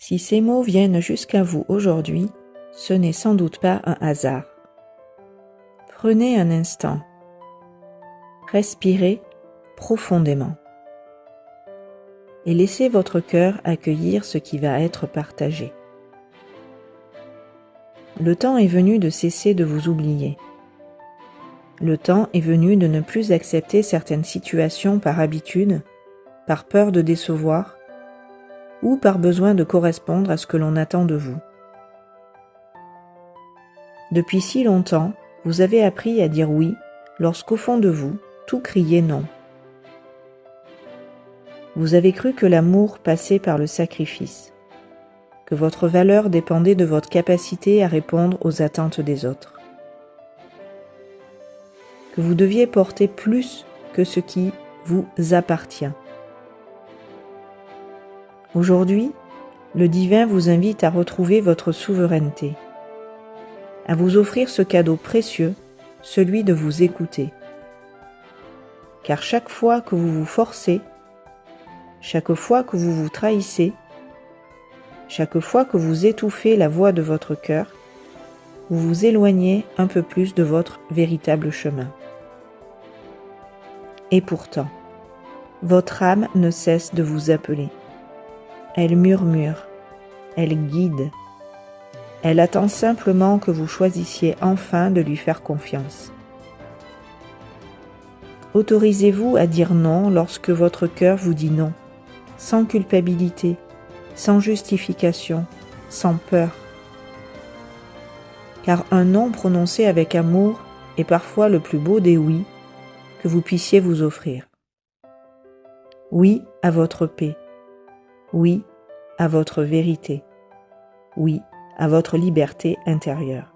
Si ces mots viennent jusqu'à vous aujourd'hui, ce n'est sans doute pas un hasard. Prenez un instant. Respirez profondément. Et laissez votre cœur accueillir ce qui va être partagé. Le temps est venu de cesser de vous oublier. Le temps est venu de ne plus accepter certaines situations par habitude, par peur de décevoir, ou par besoin de correspondre à ce que l'on attend de vous. Depuis si longtemps, vous avez appris à dire oui lorsqu'au fond de vous, tout criait non. Vous avez cru que l'amour passait par le sacrifice, que votre valeur dépendait de votre capacité à répondre aux attentes des autres, que vous deviez porter plus que ce qui vous appartient. Aujourd'hui, le divin vous invite à retrouver votre souveraineté, à vous offrir ce cadeau précieux, celui de vous écouter. Car chaque fois que vous vous forcez, chaque fois que vous vous trahissez, chaque fois que vous étouffez la voix de votre cœur, vous vous éloignez un peu plus de votre véritable chemin. Et pourtant, votre âme ne cesse de vous appeler. Elle murmure, elle guide. Elle attend simplement que vous choisissiez enfin de lui faire confiance. Autorisez-vous à dire non lorsque votre cœur vous dit non, sans culpabilité, sans justification, sans peur. Car un non prononcé avec amour est parfois le plus beau des oui que vous puissiez vous offrir. Oui à votre paix. Oui à votre vérité. Oui à votre liberté intérieure.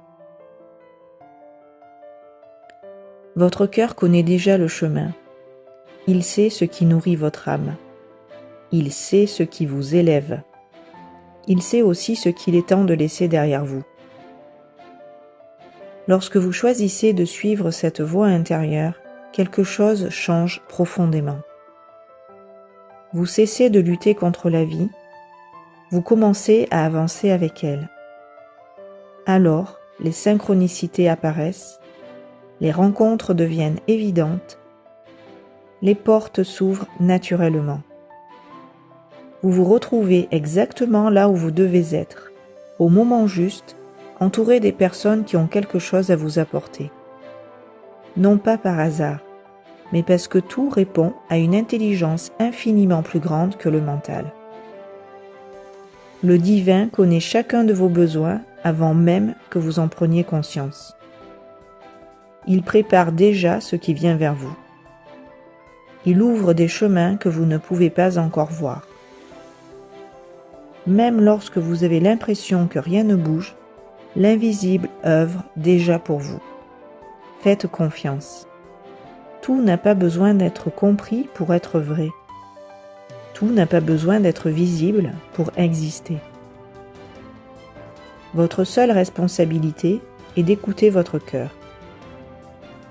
Votre cœur connaît déjà le chemin. Il sait ce qui nourrit votre âme. Il sait ce qui vous élève. Il sait aussi ce qu'il est temps de laisser derrière vous. Lorsque vous choisissez de suivre cette voie intérieure, quelque chose change profondément. Vous cessez de lutter contre la vie, vous commencez à avancer avec elle. Alors, les synchronicités apparaissent, les rencontres deviennent évidentes, les portes s'ouvrent naturellement. Vous vous retrouvez exactement là où vous devez être, au moment juste, entouré des personnes qui ont quelque chose à vous apporter. Non pas par hasard, mais parce que tout répond à une intelligence infiniment plus grande que le mental. Le divin connaît chacun de vos besoins avant même que vous en preniez conscience. Il prépare déjà ce qui vient vers vous. Il ouvre des chemins que vous ne pouvez pas encore voir. Même lorsque vous avez l'impression que rien ne bouge, l'invisible œuvre déjà pour vous. Faites confiance. Tout n'a pas besoin d'être compris pour être vrai. Tout n'a pas besoin d'être visible pour exister. Votre seule responsabilité est d'écouter votre cœur,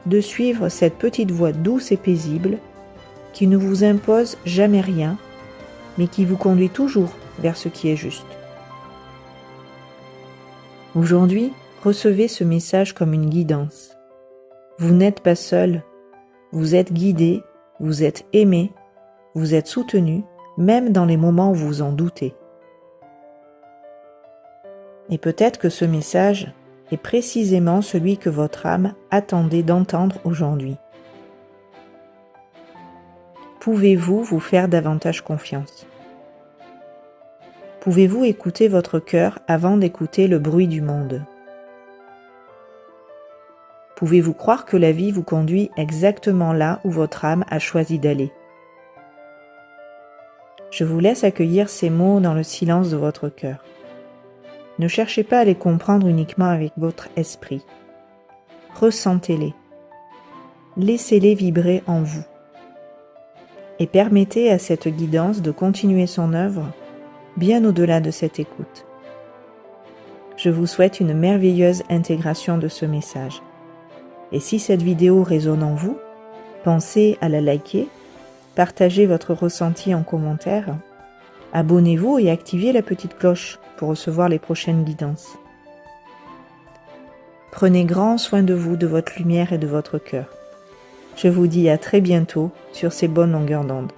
de suivre cette petite voix douce et paisible qui ne vous impose jamais rien, mais qui vous conduit toujours vers ce qui est juste. Aujourd'hui, recevez ce message comme une guidance. Vous n'êtes pas seul, vous êtes guidé, vous êtes aimé, vous êtes soutenu, même dans les moments où vous en doutez. Et peut-être que ce message est précisément celui que votre âme attendait d'entendre aujourd'hui. Pouvez-vous vous faire davantage confiance? Pouvez-vous écouter votre cœur avant d'écouter le bruit du monde? Pouvez-vous croire que la vie vous conduit exactement là où votre âme a choisi d'aller? Je vous laisse accueillir ces mots dans le silence de votre cœur. Ne cherchez pas à les comprendre uniquement avec votre esprit. Ressentez-les. Laissez-les vibrer en vous. Et permettez à cette guidance de continuer son œuvre bien au-delà de cette écoute. Je vous souhaite une merveilleuse intégration de ce message. Et si cette vidéo résonne en vous, pensez à la liker, partagez votre ressenti en commentaire Abonnez-vous et activez la petite cloche pour recevoir les prochaines guidances. Prenez grand soin de vous, de votre lumière et de votre cœur. Je vous dis à très bientôt sur ces bonnes longueurs d'onde.